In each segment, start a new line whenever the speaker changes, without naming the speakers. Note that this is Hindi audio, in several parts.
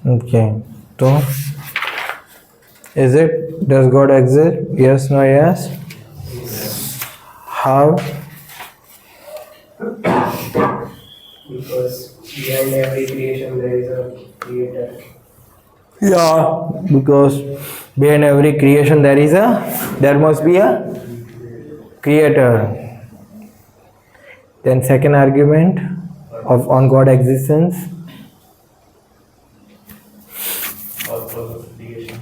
Okay. तो is it, does God exist? Yes, no, yes. How?
Because behind every creation there is a creator.
Yeah, because behind every creation there must be a creator. Then second argument of on God existence.
Purpose of creation.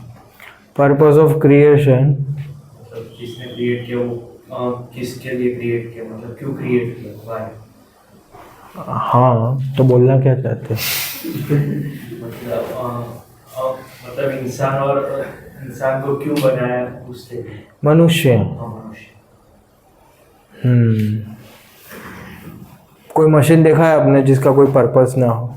Purpose of creation.
मतलब किसने क्रिएट किया, वो किसके लिए क्रिएट किया, मतलब क्यों क्रिएट किया, व्हाई?
हाँ, तो बोलना क्या चाहते हैं?
मतलब इंसान को क्यों बनाया उससे?
मनुष्य।
मनुष्य।
कोई मशीन देखा है आपने जिसका कोई पर्पस ना हो?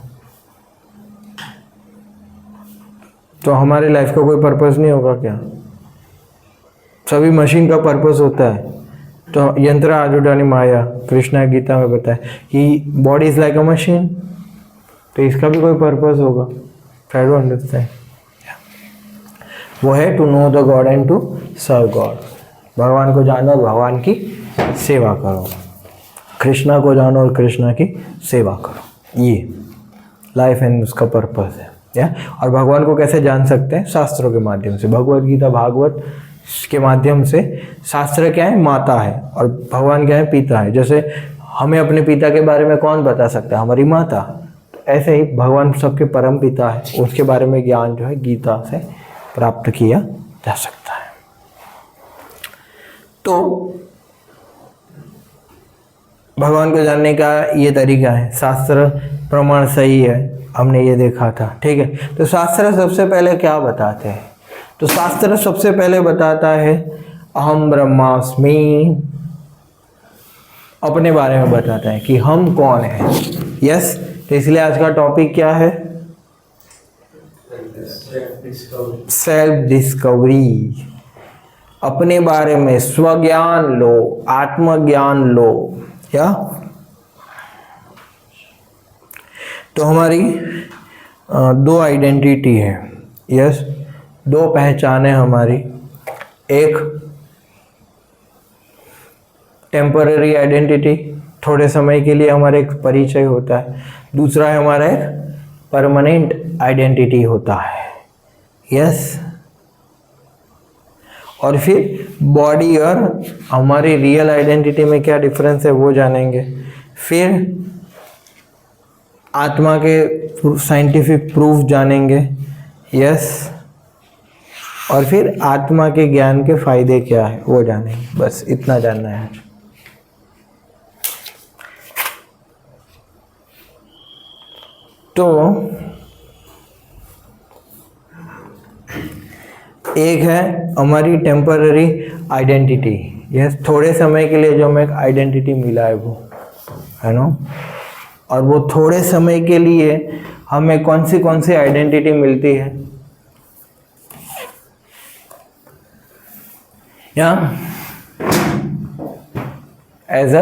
तो हमारी लाइफ का कोई पर्पस नहीं होगा क्या? सभी मशीन का पर्पस होता है। तो यंत्र आजुडानी माया, कृष्णा गीता में बताया कि body is like a machine, तो इसका भी कोई पर्पस होगा। Try to understand. वो है to know the God and to serve God. भगवान को जानो और भगवान की सेवा करो, कृष्णा को जानो और कृष्णा की सेवा करो। ये लाइफ एंड उसका पर्पस है। या और भगवान को कैसे जान सकते हैं? शास्त्रों के माध्यम से। भगवत गीता भागवत के माध्यम से। शास्त्र क्या है? माता है, और भगवान क्या है? पिता है। जैसे हमें अपने पिता के बारे में कौन बता सकता है? हमारी माता। तो ऐसे ही भगवान सबके परम पिता है, उसके बारे में ज्ञान जो है गीता से प्राप्त किया जा सकता है। तो भगवान को जानने का ये तरीका है। शास्त्र प्रमाण सही है, हमने ये देखा था, ठीक है। तो शास्त्र सबसे पहले क्या बताते हैं? तो शास्त्र सबसे पहले बताता है अहम ब्रह्मास्मि, अपने बारे में बताता है कि हम कौन हैं। यस, तो इसलिए आज का टॉपिक क्या है? Self discovery. अपने बारे में स्वज्ञान लो, आत्मज्ञान लो। क्या? तो हमारी दो आइडेंटिटी है। यस, दो पहचान है हमारी। एक टेम्पररी आइडेंटिटी, थोड़े समय के लिए हमारा एक परिचय होता है। दूसरा है हमारा एक परमानेंट आइडेंटिटी होता है। यस, और फिर बॉडी और हमारी रियल आइडेंटिटी में क्या डिफरेंस है वो जानेंगे। फिर आत्मा के साइंटिफिक प्रूफ जानेंगे। यस, और फिर आत्मा के ज्ञान के फायदे क्या है वो जानेंगे। बस इतना जानना है। तो एक है हमारी टेम्पररी आइडेंटिटी। यस, थोड़े समय के लिए जो हमें एक आइडेंटिटी मिला है वो है ना। और वो थोड़े समय के लिए हमें कौन सी आइडेंटिटी मिलती है? या एज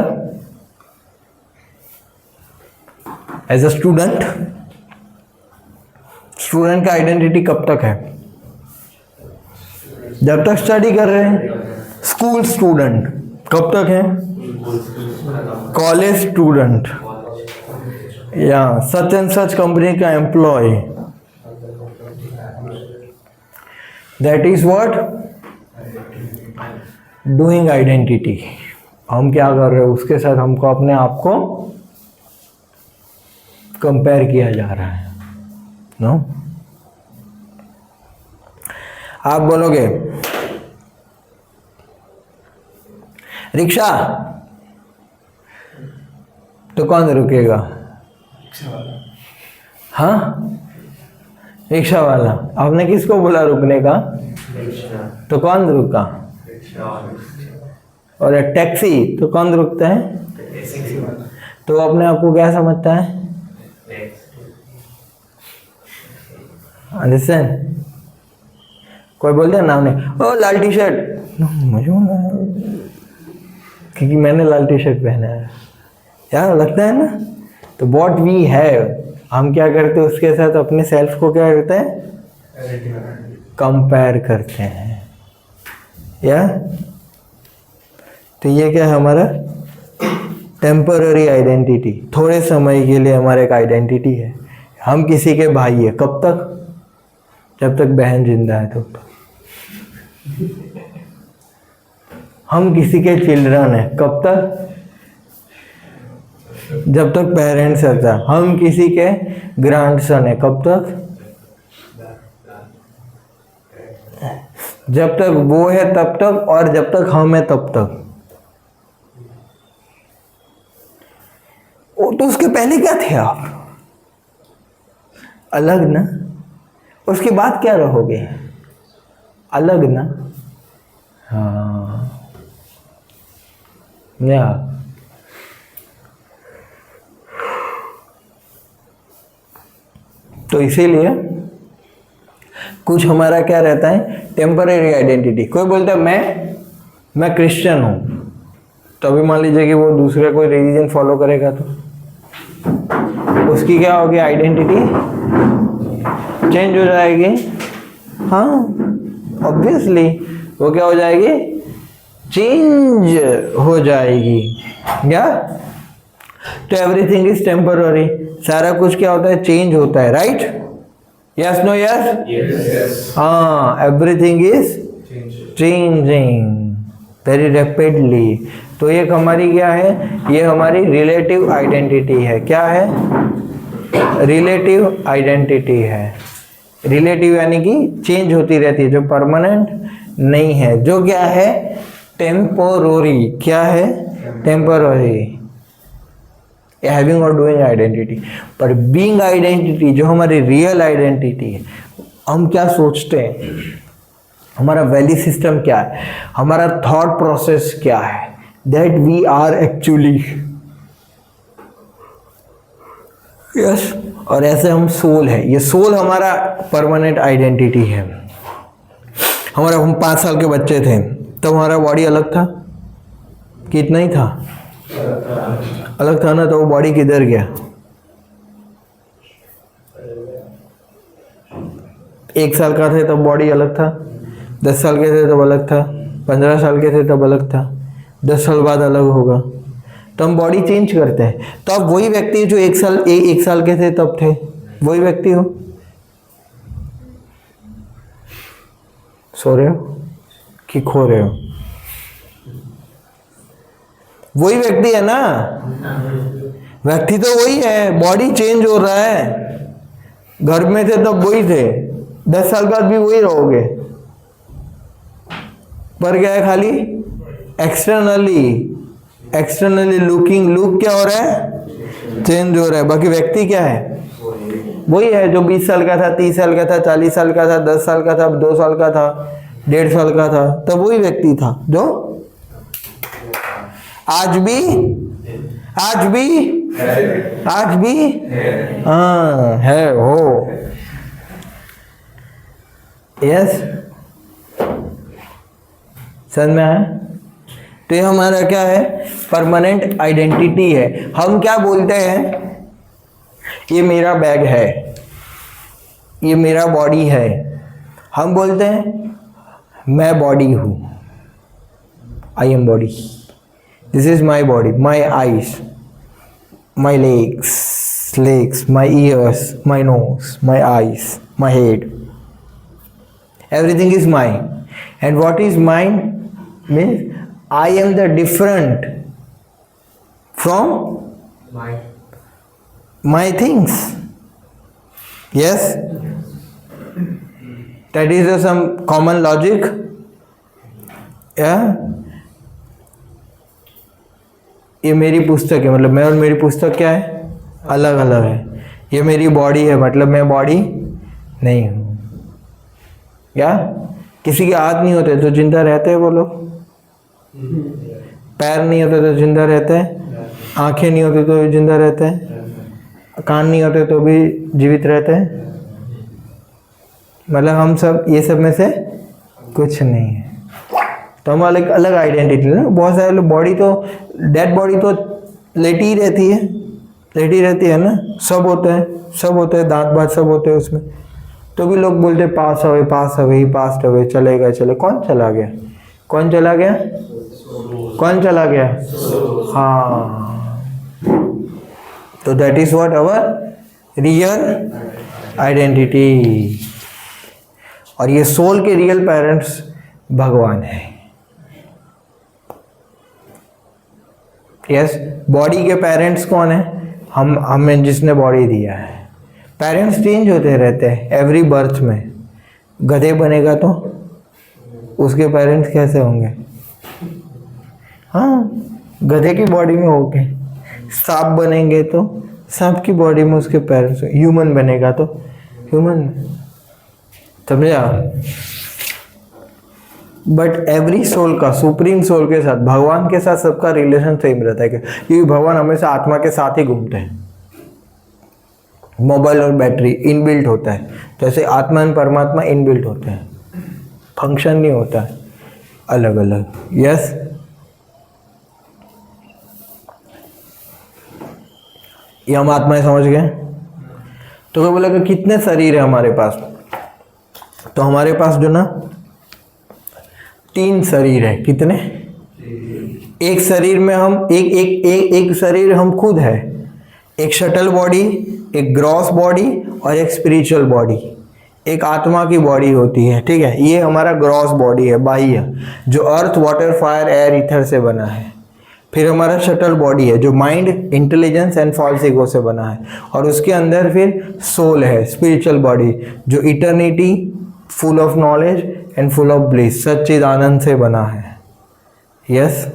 अ स्टूडेंट। स्टूडेंट का आइडेंटिटी कब तक है? जब तक स्टडी कर रहे हैं। स्कूल स्टूडेंट कब तक है? कॉलेज स्टूडेंट, या सच एंड सच कंपनी का employee. That is what? Doing identity. हम क्या कर रहे हैं उसके साथ हमको अपने आप को कंपेयर किया जा रहा है। नो, आप बोलोगे रिक्शा, तो कौन रुकेगा? हाँ, रिक्शा वाला। आपने किसको बोला रुकने का? तो कौन रुका? और टैक्सी, तो कौन रुकता है? तो अपने आप को क्या समझता है? अंडरस्टैंड? कोई बोलते हैं नाम नहीं, ओ लाल टी शर्ट, मुझे क्योंकि मैंने लाल टी शर्ट पहना है, यार लगता है ना। तो व्हाट वी हैव, हम क्या करते हैं उसके साथ अपने सेल्फ को क्या करते हैं, कंपेयर करते हैं, या तो ये क्या है हमारा टेम्पररी आइडेंटिटी, थोड़े समय के लिए हमारा एक आइडेंटिटी है। हम किसी के भाई है, कब तक, जब तक बहन जिंदा है तब तक। हम किसी के चिल्ड्रन है, कब तक, जब तक पेरेंट्स रहता है। हम किसी के ग्रैंडसन है, कब तक, जब तक वो है तब तक, और जब तक हम है तब तक। तो उसके पहले क्या थे आप, अलग ना, उसके बाद क्या रहोगे, अलग ना। हाँ या तो इसीलिए कुछ हमारा क्या रहता है, टेम्पररी आइडेंटिटी। कोई बोलता है मैं क्रिश्चियन हूं, तो अभी मान लीजिए कि वो दूसरे कोई रिलीजन फॉलो करेगा तो उसकी क्या होगी, आइडेंटिटी चेंज हो जाएगी। हाँ ऑब्वियसली वो क्या हो जाएगी, चेंज हो जाएगी। क्या, तो एवरीथिंग इज टेम्पररी, सारा कुछ क्या होता है, चेंज होता है, राइट, यस नो यस। हाँ, everything is changing very rapidly. तो ये हमारी क्या है, ये हमारी रिलेटिव आइडेंटिटी है। क्या है, रिलेटिव आइडेंटिटी है। रिलेटिव यानी कि चेंज होती रहती है, जो परमानेंट नहीं है, जो क्या है, टेम्पोररी। क्या है, टेम्पोररी, हैविंग और डूइंग आइडेंटिटी। पर बीइंग आइडेंटिटी, जो हमारी रियल आइडेंटिटी है, हम क्या सोचते हैं, हमारा वैल्यू सिस्टम क्या है, हमारा थॉट प्रोसेस क्या है, that we are actually, yes. और ऐसे हम सोल है, ये सोल हमारा परमानेंट आइडेंटिटी है। हमारा, हम 5 साल के बच्चे थे तब हमारा बॉडी अलग था कि इतना ही था, अलग था ना, तो वो बॉडी किधर गया। 1 साल का थे तब बॉडी अलग था, 10 साल के थे तब अलग था, 15 साल के थे तब अलग था, 10 साल बाद अलग होगा। तो हम बॉडी चेंज करते हैं। तो अब वही व्यक्ति जो 1 साल के थे तब थे, वही व्यक्ति हो, सो रहे हो कि खो रहे हो, वही व्यक्ति है ना, व्यक्ति तो वही है, बॉडी चेंज हो रहा है। घर में थे तब वही थे, 10 साल बाद भी वही रहोगे, पर क्या है, खाली एक्सटर्नली लुक क्या हो रहा है, चेंज हो रहा है। बाकी व्यक्ति क्या है, वही है जो 20 साल का था, 30 साल का था, 40 साल का था, 10 साल का था, 2 साल का था, 1.5 साल का था, तब वही व्यक्ति था जो आज भी हाँ है, हो, यस, समझ में आया। तो ये हमारा क्या है, परमानेंट आइडेंटिटी है। हम क्या बोलते हैं, ये मेरा बैग है, ये मेरा बॉडी है। हम बोलते हैं मैं बॉडी हूं, I am body, this is my body, my eyes, my legs, my ears, my nose, my eyes, my head, everything is mine. And what is mine means I am the different from my things. Yes, that is some common logic. Yeah, ये मेरी पुस्तक है, मतलब मैं और मेरी पुस्तक क्या है, अलग अलग है। ये मेरी बॉडी है, मतलब मैं बॉडी नहीं हूँ। क्या, किसी के हाथ नहीं होते तो जिंदा रहते हैं वो लोग, पैर नहीं होते तो जिंदा रहते हैं, आंखें नहीं होती तो भी जिंदा रहते हैं, कान नहीं होते तो भी जीवित रहते हैं। मतलब हम सब, ये सब में से कुछ नहीं है। तो हम अलग अलग आइडेंटिटी ना, बहुत सारे लोग बॉडी तो, डेड बॉडी तो लेटी ही रहती है, लेटी रहती है ना, सब होते हैं, दांत बात सब होते हैं उसमें। तो भी लोग बोलते pass away he passed away, चलेगा चले। कौन चला गया? कौन चला गया? कौन चला गया? हाँ, तो that is what our real identity. और ये सोल के रियल पेरेंट्स भगवान है। यस, बॉडी के पेरेंट्स कौन है? हमें जिसने बॉडी दिया है। पेरेंट्स चेंज होते रहते हैं एवरी बर्थ में। गधे बनेगा तो उसके पेरेंट्स कैसे होंगे? हाँ, गधे की बॉडी में होंगे। सांप बनेंगे तो सांप की बॉडी में उसके पेरेंट्स। ह्यूमन बनेगा तो ह्यूमन, समझा? बट एवरी सोल का, सुप्रीम सोल के साथ, भगवान के साथ सबका रिलेशन सेम रहता है। क्योंकि भगवान हमेशा आत्मा के साथ ही घूमते हैं। मोबाइल और बैटरी इनबिल्ट होता है, जैसे आत्मा और परमात्मा इनबिल्ट होते हैं, फंक्शन नहीं होता है अलग अलग। यस, ये हम आत्माएं समझ गए। तो क्या बोला कि कितने शरीर है हमारे पास? तो हमारे पास जो ना 3 शरीर है। कितने? एक शरीर में हम एक शरीर हम खुद है। एक शटल बॉडी, एक ग्रॉस बॉडी और एक स्पिरिचुअल बॉडी। एक आत्मा की बॉडी होती है, ठीक है। ये हमारा ग्रॉस बॉडी है, बाह्य, जो earth, water, fire, air, ether से बना है। फिर हमारा शटल बॉडी है, जो mind, intelligence and false ego से बना है। और उसके अंदर फिर सोल है, स्पिरिचुअल बॉडी, जो eternity, full of knowledge and full of bliss, सच्चिद आनंद से बना है। यस,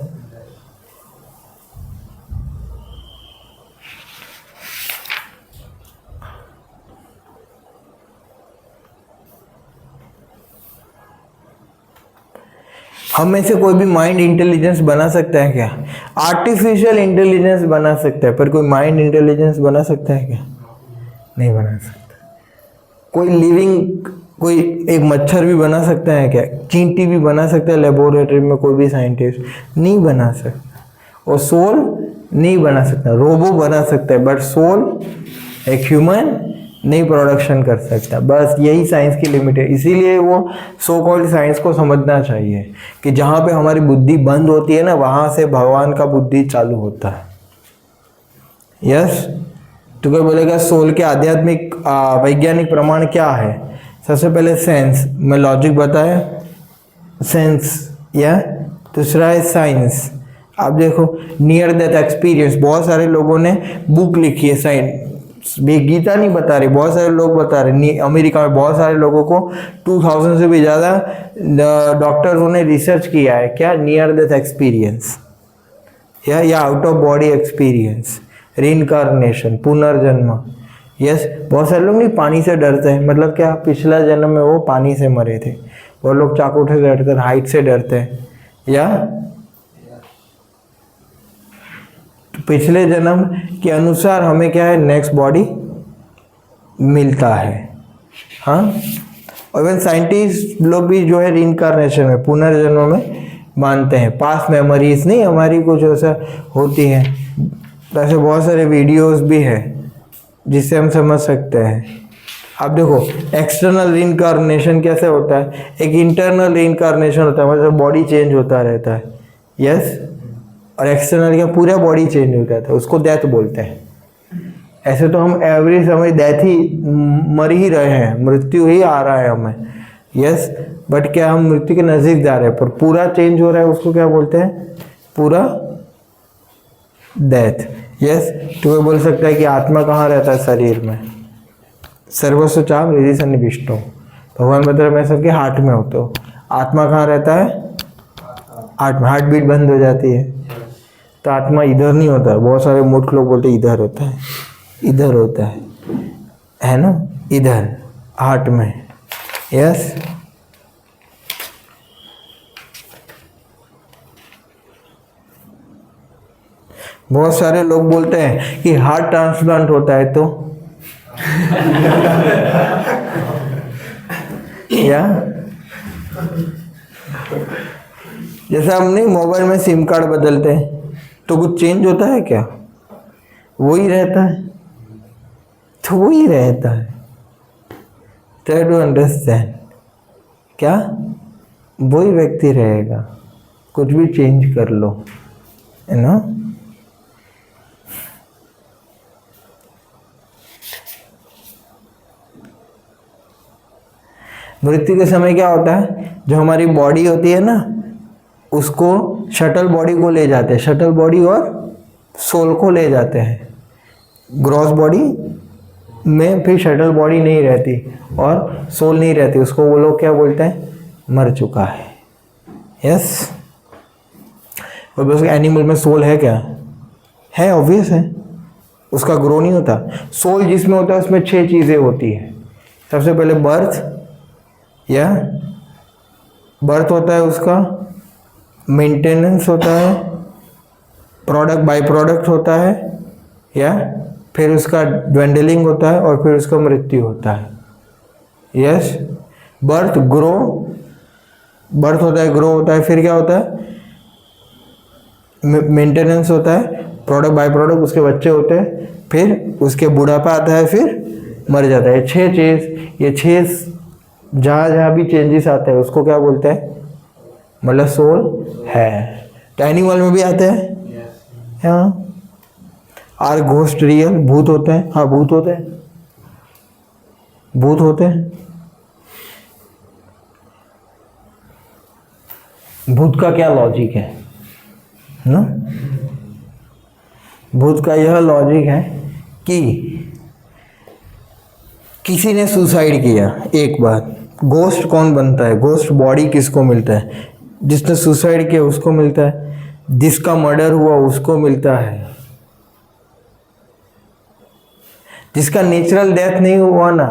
हम में से कोई भी माइंड इंटेलिजेंस बना सकता है क्या? आर्टिफिशियल इंटेलिजेंस बना सकता है, पर कोई माइंड इंटेलिजेंस बना सकता है क्या? नहीं बना सकता। कोई लिविंग, कोई एक मच्छर भी बना सकता है क्या? चींटी भी बना सकता है लेबोरेटरी में कोई भी साइंटिस्ट? नहीं बना सकता। और सोल नहीं बना सकता। रोबो बना सकता है, बट सोल एक ह्यूमन नहीं प्रोडक्शन कर सकता। बस यही साइंस की लिमिट है। इसीलिए वो सो कॉल्ड साइंस को समझना चाहिए कि जहाँ पे हमारी बुद्धि बंद होती है ना, वहाँ से भगवान का बुद्धि चालू होता है। यस, तो क्या बोलेगा? सोल के आध्यात्मिक वैज्ञानिक प्रमाण क्या है? सबसे पहले सेंस, मैं लॉजिक बताया, सेंस, या दूसरा है साइंस। आप देखो, नियर डेथ एक्सपीरियंस, बहुत सारे लोगों ने बुक लिखी है साइंस, गीता नहीं बता रही, बहुत सारे लोग बता रहे। अमेरिका में बहुत सारे लोगों को 2000 से भी ज़्यादा डॉक्टरों ने रिसर्च किया है। क्या? नियर डेथ एक्सपीरियंस या out of body experience, reincarnation, पुनर्जन्म। यस, बहुत सारे लोग नहीं पानी से डरते हैं। मतलब क्या? पिछला जन्म में वो पानी से मरे थे। बहुत लोग चाकू से डरते हैं, हाइट से डरते हैं, या पिछले जन्म के अनुसार हमें क्या है, नेक्स्ट बॉडी मिलता है। हाँ, और इवन साइंटिस्ट लोग भी जो है रीइंकार्नेशन में, पुनर्जन्म में मानते हैं। पास्ट मेमोरीज नहीं हमारी कुछ ऐसा होती है। ऐसे बहुत सारे वीडियोस भी है जिससे हम समझ सकते हैं। आप देखो, एक्सटर्नल रीइंकार्नेशन कैसे होता है, एक इंटरनल रीइंकार्नेशन होता है, मतलब बॉडी चेंज होता रहता है। यस, और एक्सटर्नल क्या, पूरा बॉडी चेंज होता है, उसको डेथ बोलते हैं। ऐसे तो हम एवरी समय डेथ ही, मर ही रहे हैं, मृत्यु ही आ रहा है हमें। यस, बट क्या हम मृत्यु के नज़दीक जा रहे हैं, पर पूरा चेंज हो रहा है, उसको क्या बोलते हैं? पूरा डेथ। यस, तो वो बोल सकता है कि आत्मा कहाँ रहता है? शरीर में। सर्वस्व चाम हृदय सन्निविष्टो, भगवान बता रहे मैं सबके हार्ट में होता हूँ। आत्मा कहाँ रहता है? हार्ट में। हार्ट बीट बंद हो जाती है तो आत्मा इधर नहीं होता है। बहुत सारे मूर्ख लोग बोलते इधर होता है, इधर होता है ना, इधर हार्ट में। यस, बहुत सारे लोग बोलते हैं कि हार्ट ट्रांसप्लांट होता है तो या जैसे हम नहीं मोबाइल में सिम कार्ड बदलते हैं तो कुछ चेंज होता है क्या? वही रहता है, तो वही रहता है। ट्राई टू अंडरस्टैंड, क्या वही व्यक्ति रहेगा, कुछ भी चेंज कर लो, है ना। मृत्यु के समय क्या होता है, जो हमारी बॉडी होती है ना, उसको शटल बॉडी को ले जाते हैं, शटल बॉडी और सोल को ले जाते हैं। ग्रॉस बॉडी में फिर शटल बॉडी नहीं रहती और सोल नहीं रहती, उसको वो लोग क्या बोलते हैं, मर चुका है। यस, और बस एनिमल में सोल है क्या, है, ऑब्वियस है, उसका ग्रो नहीं होता। सोल जिसमें होता है उसमें 6 चीज़ें होती है। सबसे पहले बर्थ, या बर्थ होता है उसका, मेंटेनेंस होता है, प्रोडक्ट बाय प्रोडक्ट होता है, या फिर उसका ड्वेंडलिंग होता है, और फिर उसका मृत्यु होता है। यस, बर्थ, ग्रो, बर्थ होता है, ग्रो होता है, फिर क्या होता है, मेंटेनेंस होता है, प्रोडक्ट बाय प्रोडक्ट, उसके बच्चे होते हैं, फिर उसके बुढ़ापा आता है, फिर मर जाता है। 6 चीज, ये 6 जहाँ जहाँ भी चेंजेस आते हैं उसको क्या बोलते हैं, मतलब सोल है। तो एनिमल में भी आते हैं, हाँ। आर घोस्ट रियल, भूत होते हैं, हाँ भूत होते हैं, भूत होते हैं। भूत का क्या लॉजिक है ना, भूत का यह लॉजिक है कि किसी ने सुसाइड किया, एक बात, गोस्ट कौन बनता है, गोस्ट बॉडी किसको मिलता है, जिसने सुसाइड किया उसको मिलता है, जिसका मर्डर हुआ उसको मिलता है, जिसका नेचुरल डेथ नहीं हुआ ना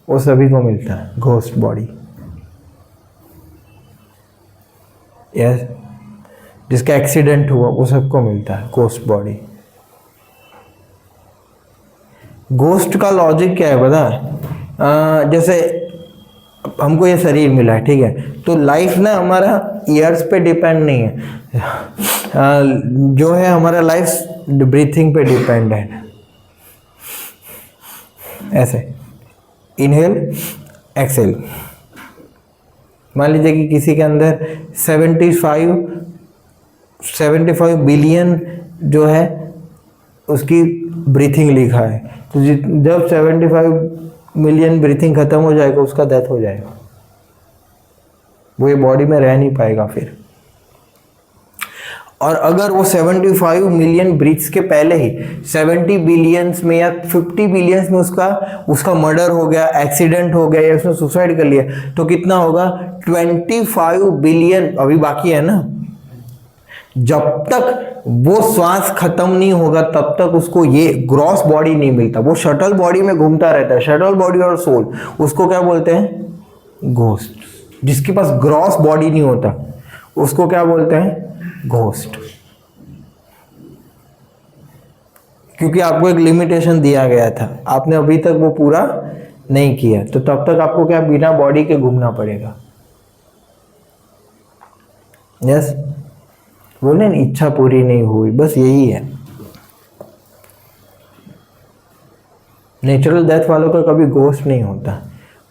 वो सभी को मिलता है घोस्ट बॉडी। यस, जिसका एक्सीडेंट हुआ वो सबको मिलता है घोस्ट बॉडी। घोस्ट का लॉजिक क्या है पता है, जैसे हमको ये शरीर मिला है, ठीक है, तो लाइफ ना हमारा ईयर्स पे डिपेंड नहीं है, जो है हमारा लाइफ ब्रीथिंग पे डिपेंड है। ऐसे इनहेल एक्सेल, मान लीजिए कि किसी के अंदर 75 बिलियन जो है उसकी ब्रीथिंग लिखा है, तो जब 75 मिलियन ब्रीथिंग खत्म हो जाएगा उसका डेथ हो जाएगा, वो ये बॉडी में रह नहीं पाएगा फिर। और अगर वो 75 मिलियन ब्रीथ्स के पहले ही 70 बिलियंस में या 50 बिलियंस में उसका मर्डर हो गया, एक्सीडेंट हो गया, या उसने सुसाइड कर लिया, तो कितना होगा, 25 बिलियन अभी बाकी है ना। जब तक वो श्वास खत्म नहीं होगा तब तक उसको ये ग्रॉस बॉडी नहीं मिलता, वो शटल बॉडी में घूमता रहता है, शटल बॉडी और सोल, उसको क्या बोलते हैं, घोस्ट। जिसके पास ग्रॉस बॉडी नहीं होता उसको क्या बोलते हैं, घोस्ट। क्योंकि आपको एक लिमिटेशन दिया गया था, आपने अभी तक वो पूरा नहीं किया, तो तब तक आपको क्या बिना बॉडी के घूमना पड़ेगा। यस, बोले ना इच्छा पूरी नहीं हुई, बस यही है। नेचुरल डेथ वालों का कभी घोस्ट नहीं होता,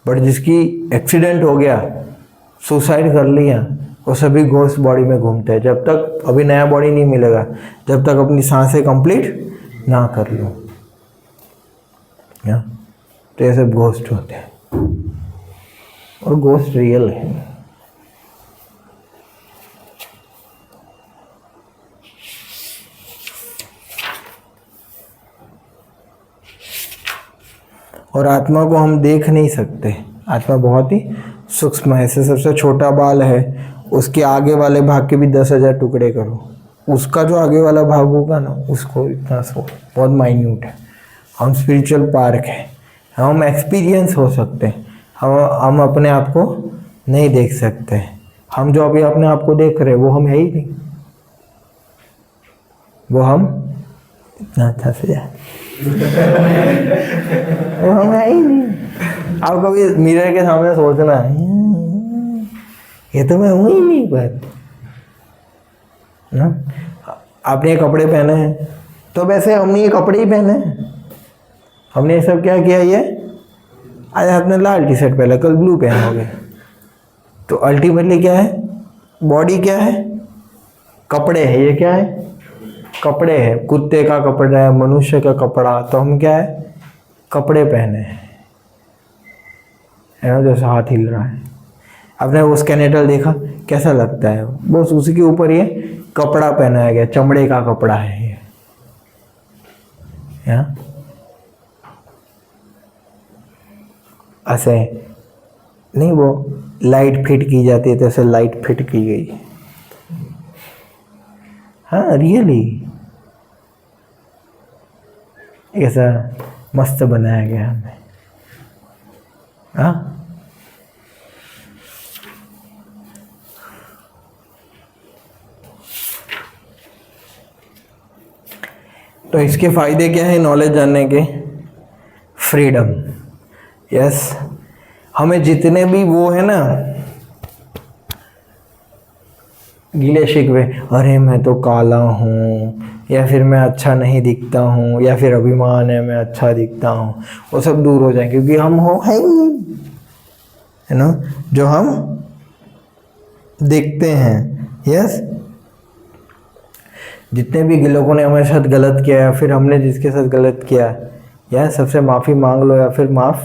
बट जिसकी एक्सीडेंट हो गया, सुसाइड कर लिया, वो सभी घोस्ट बॉडी में घूमते हैं, जब तक अभी नया बॉडी नहीं मिलेगा, जब तक अपनी सांसें कंप्लीट ना कर लो। तो ये सब घोस्ट होते हैं, और घोस्ट रियल है। और आत्मा को हम देख नहीं सकते, आत्मा बहुत ही सूक्ष्म है। ऐसे सबसे छोटा बाल है, उसके आगे वाले भाग के भी 10,000 टुकड़े करो, उसका जो आगे वाला भाग होगा ना उसको इतना सो बहुत माइन्यूट है। हम स्पिरिचुअल पार्क है, हम एक्सपीरियंस हो सकते हैं, हम अपने आप को नहीं देख सकते। हम जो अभी अपने आप को देख रहे हैं वो हम है ही नहीं, वो हम इतना अच्छा से वो हम है ही नहीं। आप कभी मिरर के सामने सोचना है ये तो मैं हूँ ही नहीं, पर ना आपने कपड़े पहने हैं, तो वैसे हमने ये कपड़े ही पहने हैं, हमने ये सब क्या किया, ये आज आपने लाल टी शर्ट पहना, कल ब्लू पहनोगे। तो अल्टीमेटली क्या है, बॉडी क्या है, कपड़े है। ये क्या है, कपड़े है। कुत्ते का कपड़ा है, मनुष्य का कपड़ा, तो हम क्या है, कपड़े पहने हैं, है ना। जैसे हाथ हिल रहा है, आपने वो स्केलेटल देखा कैसा लगता है, बस उसी के ऊपर ये कपड़ा पहनाया गया, चमड़े का कपड़ा है ये, है। ऐसे नहीं वो लाइट फिट की जाती है, तो ऐसे लाइट फिट की गई। हाँ रियली ऐसा मस्त बनाया गया हमें। हाँ तो इसके फायदे क्या है नॉलेज जानने के, फ्रीडम। यस, हमें जितने भी वो है ना गिले शिकवे, अरे मैं तो काला हूँ, या फिर मैं अच्छा नहीं दिखता हूँ, या फिर अभिमान है मैं अच्छा दिखता हूँ, वो सब दूर हो जाएंगे, क्योंकि हम हो है ना जो हम देखते हैं। यस, जितने भी लोगों ने हमारे साथ गलत किया या फिर हमने जिसके साथ गलत किया, या सबसे माफ़ी मांग लो या फिर माफ़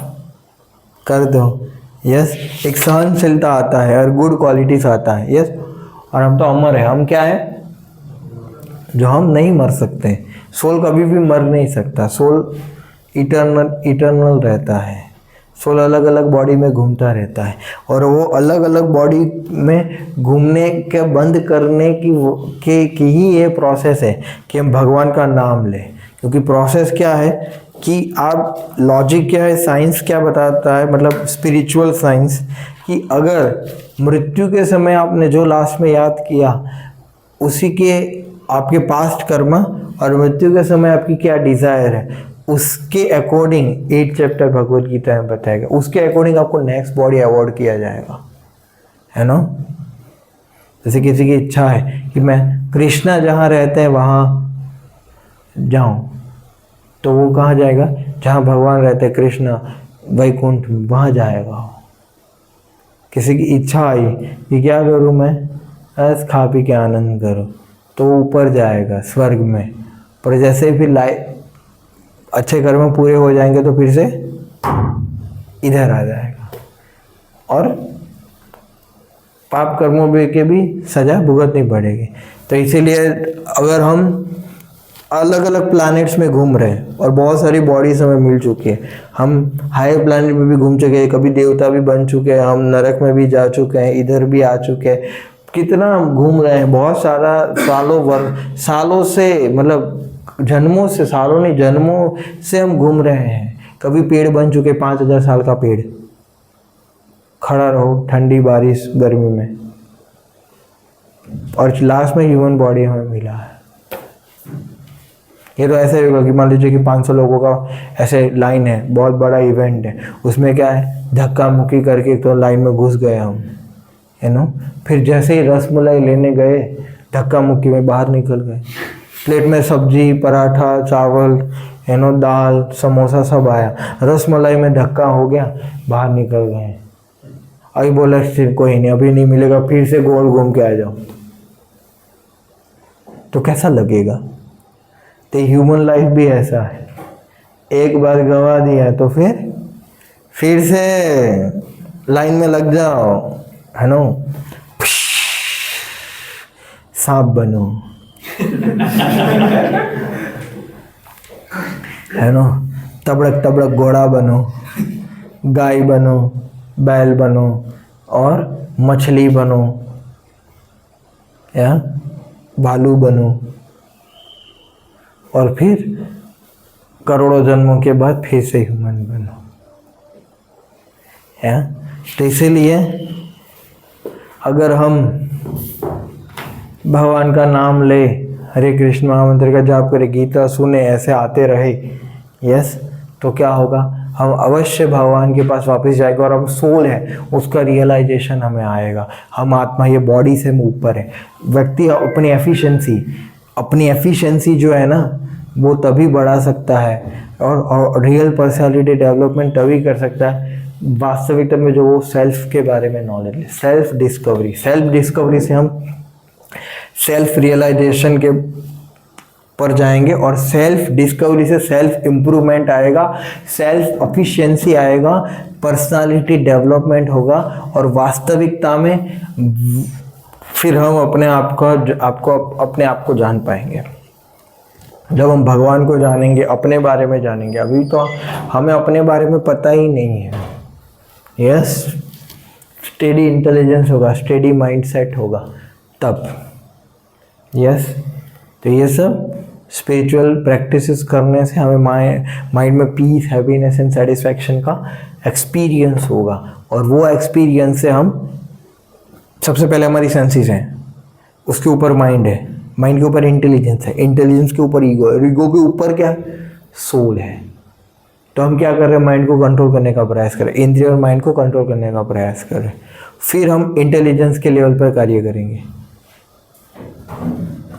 कर दो। यस, एक सहनशीलता आता है और गुड क्वालिटीज आता है। यस, और हम तो अमर है, हम क्या है, जो हम नहीं मर सकते। सोल कभी भी मर नहीं सकता, सोल इटर्नल रहता है। सोल अलग अलग बॉडी में घूमता रहता है, और वो अलग अलग बॉडी में घूमने के बंद करने की ही ये प्रोसेस है कि हम भगवान का नाम लें। क्योंकि प्रोसेस क्या है कि आप लॉजिक क्या है, साइंस क्या बताता है, मतलब स्पिरिचुअल साइंस, कि अगर मृत्यु के समय आपने जो लास्ट में याद किया उसी के आपके पास्ट कर्म, और मृत्यु के समय आपकी क्या डिज़ायर है उसके अकॉर्डिंग 8 चैप्टर भगवद गीता में बताएगा, उसके अकॉर्डिंग आपको नेक्स्ट बॉडी अवॉर्ड किया जाएगा, है ना। जैसे किसी की इच्छा है कि मैं कृष्णा जहाँ रहते हैं वहाँ जाऊँ, तो वो कहाँ जाएगा, जहाँ भगवान रहते हैं कृष्ण वैकुंठ में, वहाँ जाएगा। किसी की इच्छा आई कि क्या करूँ मैं, बस खा पी के आनंद करूँ, तो वो ऊपर जाएगा स्वर्ग में। पर जैसे ही फिर अच्छे कर्म पूरे हो जाएंगे तो फिर से इधर आ जाएगा, और पाप कर्मों के भी सजा भुगतनी पड़ेगी। तो इसीलिए अगर हम अलग अलग प्लैनेट्स में घूम रहे हैं और बहुत सारी बॉडीज हमें मिल चुकी है, हम हायर प्लैनेट में भी घूम चुके हैं, कभी देवता भी बन चुके हैं, हम नरक में भी जा चुके हैं, इधर भी आ चुके हैं, कितना हम घूम रहे हैं, बहुत सारा सालों से, मतलब जन्मों से, सालों नहीं जन्मों से हम घूम रहे हैं। कभी पेड़ बन चुके, 5000 साल का पेड़ खड़ा रहो ठंडी बारिश गर्मी में, और लास्ट में ह्यूमन बॉडी हमें मिला है। ये तो ऐसे होगा कि मान लीजिए कि 500 लोगों का ऐसे लाइन है, बहुत बड़ा इवेंट है, उसमें क्या है धक्का मुक्की करके तो लाइन में घुस गए हम, है ना। फिर जैसे ही रसमलाई लेने गए, धक्का मुक्की में बाहर निकल गए, प्लेट में सब्जी पराठा चावल, है ना, दाल समोसा सब आया, रसमलाई में धक्का हो गया, बाहर निकल गए। अभी बोला कोई नहीं, अभी नहीं मिलेगा, फिर से गोल घूम के आ जाओ, तो कैसा लगेगा। तो ह्यूमन लाइफ भी ऐसा है, एक बार गंवा दिया तो फिर से लाइन में लग जाओ, है ना, सांप बनो, है ना, तबड़क तबड़क घोड़ा बनो, गाय बनो, बैल बनो, और मछली बनो, या भालू बनो, और फिर करोड़ों जन्मों के बाद फिर से ह्यूमन बनो, है। तो इसीलिए अगर हम भगवान का नाम ले, हरे कृष्ण महामंत्र का जाप करें, गीता सुने, ऐसे आते रहे, यस, तो क्या होगा, हम अवश्य भगवान के पास वापस जाएंगे, और हम सोल है उसका रियलाइजेशन हमें आएगा। हम आत्मा, ये बॉडी से हम ऊपर है। व्यक्ति अपनी एफिशिएंसी जो है ना, वो तभी बढ़ा सकता है और रियल पर्सनालिटी डेवलपमेंट तभी कर सकता है वास्तविकता में जो वो सेल्फ के बारे में नॉलेज ले। सेल्फ डिस्कवरी से हम सेल्फ रियलाइजेशन के पर जाएंगे और सेल्फ डिस्कवरी से सेल्फ इम्प्रूवमेंट आएगा, सेल्फ एफिशिएंसी आएगा, पर्सनालिटी डेवलपमेंट होगा और वास्तविकता में फिर हम अपने आप को जान पाएंगे। जब हम भगवान को जानेंगे, अपने बारे में जानेंगे। अभी तो हमें अपने बारे में पता ही नहीं है। यस, स्टेडी इंटेलिजेंस होगा, स्टेडी माइंडसेट होगा तब। यस, तो ये सब स्पिरिचुअल प्रैक्टिसेस करने से हमें माइंड में पीस, हैप्पीनेस एंड सेटिस्फैक्शन का एक्सपीरियंस होगा। और वो एक्सपीरियंस से हम सबसे पहले हमारी सेंसेस हैं, उसके ऊपर माइंड है, माइंड के ऊपर इंटेलिजेंस है, इंटेलिजेंस के ऊपर ईगो है, ईगो के ऊपर क्या है, सोल है। तो हम क्या कर रहे हैं, माइंड को कंट्रोल करने का प्रयास करें, इंद्रिय और माइंड को कंट्रोल करने का प्रयास करें। फिर हम इंटेलिजेंस के लेवल पर कार्य करेंगे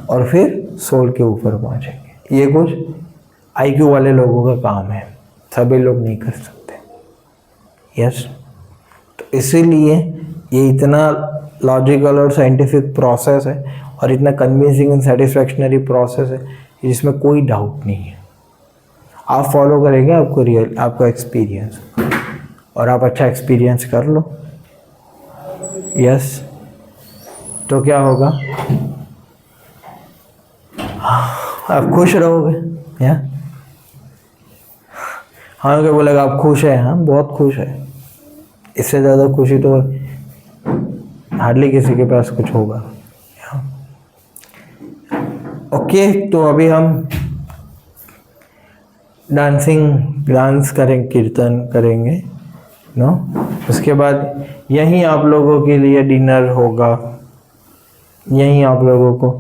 और फिर सोल के ऊपर पहुंचेंगे। ये कुछ आईक्यू वाले लोगों का काम है, सभी लोग नहीं कर सकते। यस, तो इसीलिए ये इतना लॉजिकल और साइंटिफिक प्रोसेस है और इतना कन्विंसिंग एंड सेटिस्फैक्शनरी प्रोसेस है जिसमें कोई डाउट नहीं है। आप फॉलो करेंगे, आपका एक्सपीरियंस, और आप अच्छा एक्सपीरियंस कर लो। यस, तो क्या होगा, आप खुश रहोगे। या हाँ, क्या बोलेगा, आप खुश हैं? हाँ, बहुत खुश है। इससे ज़्यादा खुशी तो हार्डली किसी के पास कुछ होगा। ओके, तो अभी हम डांस करेंगे, कीर्तन करेंगे नो। उसके बाद यहीं आप लोगों के लिए डिनर होगा, यहीं आप लोगों को